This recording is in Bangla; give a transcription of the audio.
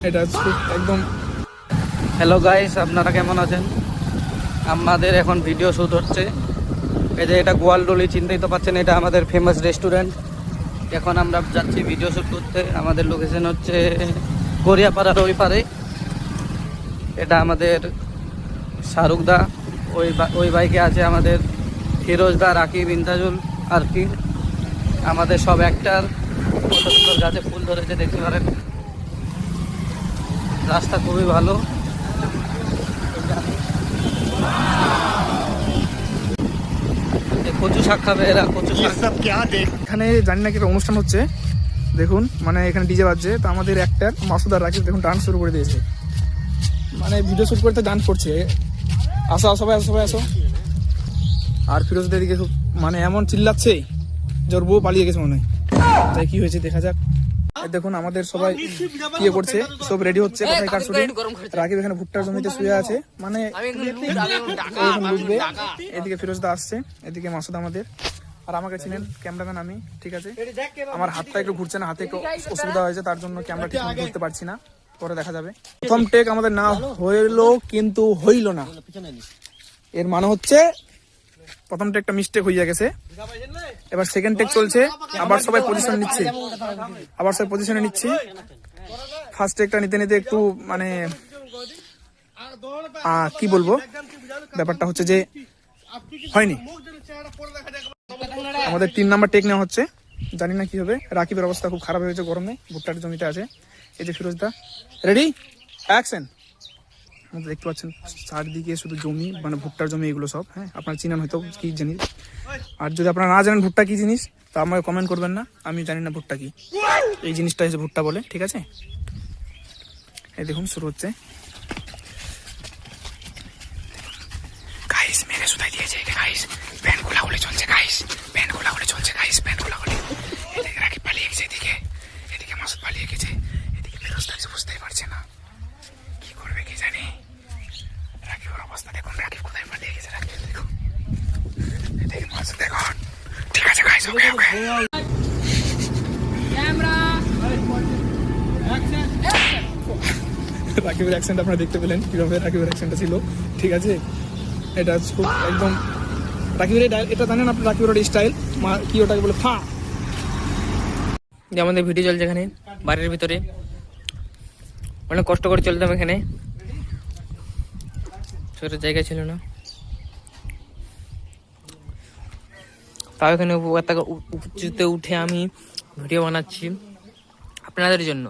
এটা একদম। হ্যালো গাইস, আপনারা কেমন আছেন? আমাদের এখন ভিডিও শ্যুট হচ্ছে। এই যে এটা গোয়ালডলি, চিনতেই তো পাচ্ছেন, এটা আমাদের ফেমাস রেস্টুরেন্ট। এখন আমরা যাচ্ছি ভিডিও শ্যুট করতে। আমাদের লোকেশন হচ্ছে গড়িয়াপাড়ার ওই পারে। এটা আমাদের শাহরুখ দা, ওই বাইকে আছে আমাদের ফিরোজ দা, রাকিব, ইন্তাজুল আর কি আমাদের সব অ্যাক্টার। কত সুন্দর গাছে ফুল ধরেছে দেখতে পারেন। রাস্তা খুবই ভালো। কচু শাক খাবে এরা, কচু শাক। এখানে জানি না কি একটা অনুষ্ঠান হচ্ছে, দেখুন মানে এখানে ডিজে বাজছে। তো আমাদের অ্যাক্টর মাসুদ আর রাকিব দেখুন ডান্স শুরু করে দিয়েছে, মানে ভিডিও শুট করতে ডান্স করছে। আসো সবাই, আসো সবাই আসো। আর ফিরোজদের দিকে মানে এমন চিল্লাচ্ছে যে ওর বউ পালিয়ে গেছে মনে হয়। তাই কি হয়েছে দেখা যাক। দেখুন আমাদের সবাই কি করছে, সব রেডি হচ্ছে কোথায় কার শুটিং। রাকিব এখানে ভুট্টার জমিতে শুয়ে আছে, মানে বুঝবে। এদিকে ফিরোজদা আসছে, এদিকে মাসুদ আমাদের, আর আমাকে চিনেন ক্যামেরাম্যান আমি, ঠিক আছে। আমার হাতটা একটু ঘুরছে না, হাতে একটু অসুবিধা হয়েছে, তার জন্য ক্যামেরা ঠিক ধরতে পারছি না, পরে দেখা যাবে। প্রথম টেক আমাদের না হইলো, কিন্তু হইল না, এর মানে হচ্ছে প্রথম টেকটা মিস্টেক হয়ে গেছে। এবার সেকেন্ড টেক চলছে, আবার সবাই পজিশন নিচ্ছে, আবার সবাই পজিশনে নিচ্ছে। ফার্স্ট টেকটা নিতে নিতে একটু মানে কি বলবো, ব্যাপারটা হচ্ছে যে হয়নি। আমাদের 3 নাম্বার টেক নেওয়া হচ্ছে, জানি না কি হবে। রাকিবের অবস্থা খুব খারাপ হয়েছে, গরমে ভুট্টার জমিতে আছে। এই যে ফিরোজদা, রেডি, অ্যাকশন। দেখতে পাচ্ছেন চারদিকে শুধু জমি, মানে ভুট্টার জমি এগুলো সব। হ্যাঁ, আপনারা চিনেন হয়তো কি জিনিস। আর যদি আপনারা না জানেন ভুট্টা কি জিনিস, তা আমাকে কমেন্ট করবেন না, আমি জানি না ভুট্টা কি। এই জিনিসটা হচ্ছে ভুট্টা বলে, ঠিক আছে। এই দেখুন শুরু হচ্ছে। গাইস মেরে সুতাই দিয়েছে গাইস, প্যান গোলাগুলি চলছে গাইস, প্যান গোলাগুলি চলছে গাইস, প্যান গোলাগুলি। এদিকে রাকিব পালিয়ে গেছে, এদিকে মাসুদ পালিয়ে গেছে, এদিকে ফিরোজদা বুঝতেই পারছে না কি করবে, কি জানি। রাকিবের অবস্থা দেখুন, রাকিব কোথায় পালিয়ে গেছে, রাকিব দেখুন, এদিকে মাসুদ দেখুন। ঠিক আছে guys, okay okay. Camera action. রাকিবের অ্যাকশনটা আপনারা দেখতে পেলেন কিভাবে রাকিবের অ্যাকশনটা ছিল, ঠিক আছে। এটা খুব একদম রাকিবের এটা জানেন আপনি, রাকিবের স্টাইল কি, ওটাকে বলে ফা। আমাদের ভিডিও চলছে এখানে বাড়ির ভিতরে, অনেক কষ্ট করে চলতাম এখানে, ছোট জায়গা ছিল না, তাও এখানে উঁচুতে উঠে আমি ভিডিও বানাচ্ছি আপনাদের জন্য।